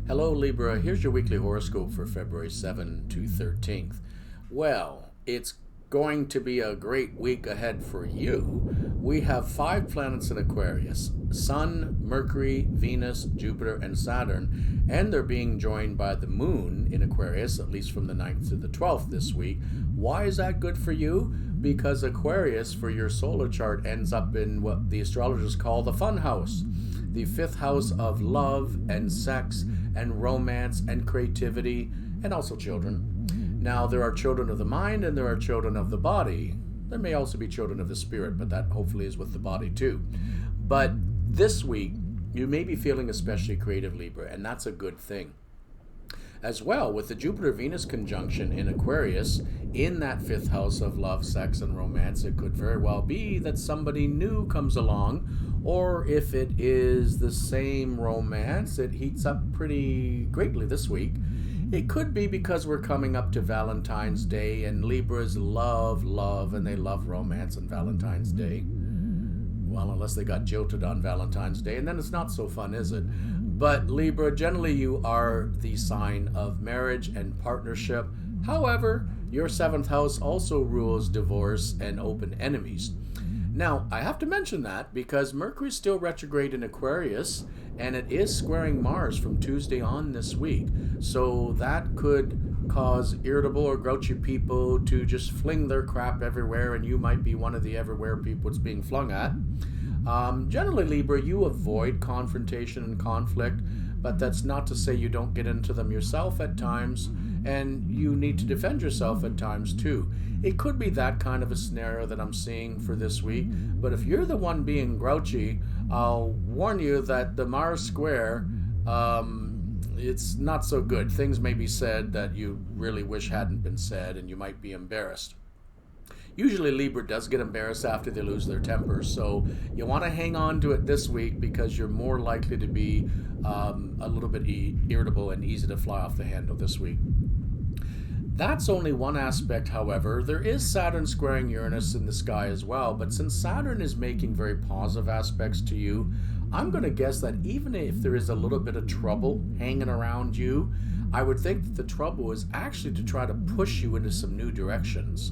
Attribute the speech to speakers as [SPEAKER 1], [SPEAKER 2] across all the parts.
[SPEAKER 1] Hello Libra, here's your weekly horoscope for February 7 to 13th. Well, it's going to be a great week ahead for you. We have 5 planets in Aquarius: Sun, Mercury, Venus, Jupiter, and Saturn, and they're being joined by the Moon in Aquarius, at least from the 9th to the 12th this week. Why is that good for you? Because Aquarius, for your solar chart, ends up in what the astrologers call the fun house, the 5th house of love and sex and romance and creativity, and also children. Now, there are children of the mind and there are children of the body. There may also be children of the spirit, but that hopefully is with the body too. But this week, you may be feeling especially creative, Libra, and that's a good thing. As well, with the Jupiter-Venus conjunction in Aquarius, in that 5th house of love, sex, and romance, it could very well be that somebody new comes along, or if it is the same romance, it heats up pretty greatly this week. It could be because we're coming up to Valentine's Day, and Libras love love, and they love romance on Valentine's Day. Well, unless they got jilted on Valentine's Day, and then it's not so fun, is it? But Libra, generally you are the sign of marriage and partnership. However, your 7th house also rules divorce and open enemies. Now, I have to mention that because Mercury is still retrograde in Aquarius, and it is squaring Mars from Tuesday on this week. So that could cause irritable or grouchy people to just fling their crap everywhere, and you might be one of the everywhere people it's being flung at. Generally, Libra, you avoid confrontation and conflict, but that's not to say you don't get into them yourself at times, and you need to defend yourself at times too. It could be that kind of a scenario that I'm seeing for this week, but if you're the one being grouchy, I'll warn you that the Mars square, it's not so good. Things may be said that you really wish hadn't been said, and you might be embarrassed. Usually Libra does get embarrassed after they lose their temper, so you want to hang on to it this week because you're more likely to be a little bit irritable and easy to fly off the handle this week. That's only one aspect, however. There is Saturn squaring Uranus in the sky as well, but since Saturn is making very positive aspects to you, I'm going to guess that even if there is a little bit of trouble hanging around you, I would think that the trouble is actually to try to push you into some new directions.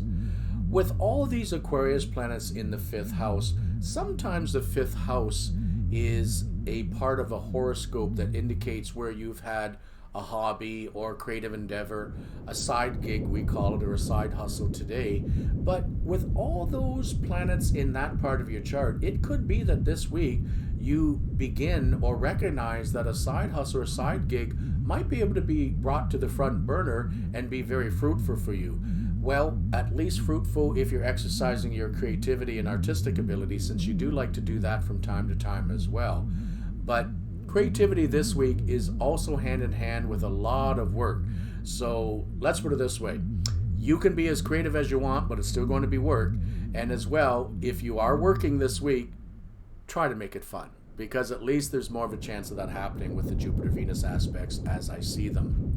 [SPEAKER 1] With all these Aquarius planets in the 5th house, sometimes the 5th house is a part of a horoscope that indicates where you've had a hobby or creative endeavor, a side gig we call it, or a side hustle today. But with all those planets in that part of your chart, it could be that this week you begin or recognize that a side hustle or side gig might be able to be brought to the front burner and be very fruitful for you. Well, at least fruitful if you're exercising your creativity and artistic ability, since you do like to do that from time to time as well. But creativity this week is also hand in hand with a lot of work. So let's put it this way. You can be as creative as you want, but it's still going to be work. And as well, if you are working this week, try to make it fun, because at least there's more of a chance of that happening with the Jupiter-Venus aspects as I see them.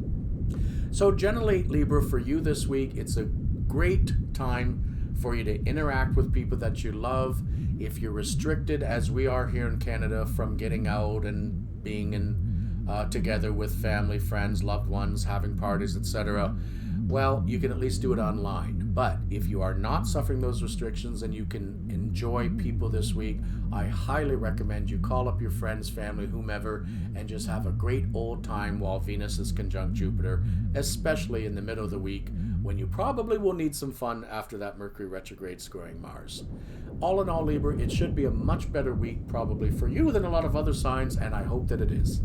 [SPEAKER 1] So generally, Libra, for you this week, it's a great time for you to interact with people that you love. If you're restricted, as we are here in Canada, from getting out and being together with family, friends, loved ones, having parties, etc., well, you can at least do it online. But if you are not suffering those restrictions and you can enjoy people this week, I highly recommend you call up your friends, family, whomever, and just have a great old time while Venus is conjunct Jupiter, especially in the middle of the week when you probably will need some fun after that Mercury retrograde squaring Mars. All in all, Libra, it should be a much better week probably for you than a lot of other signs, and I hope that it is.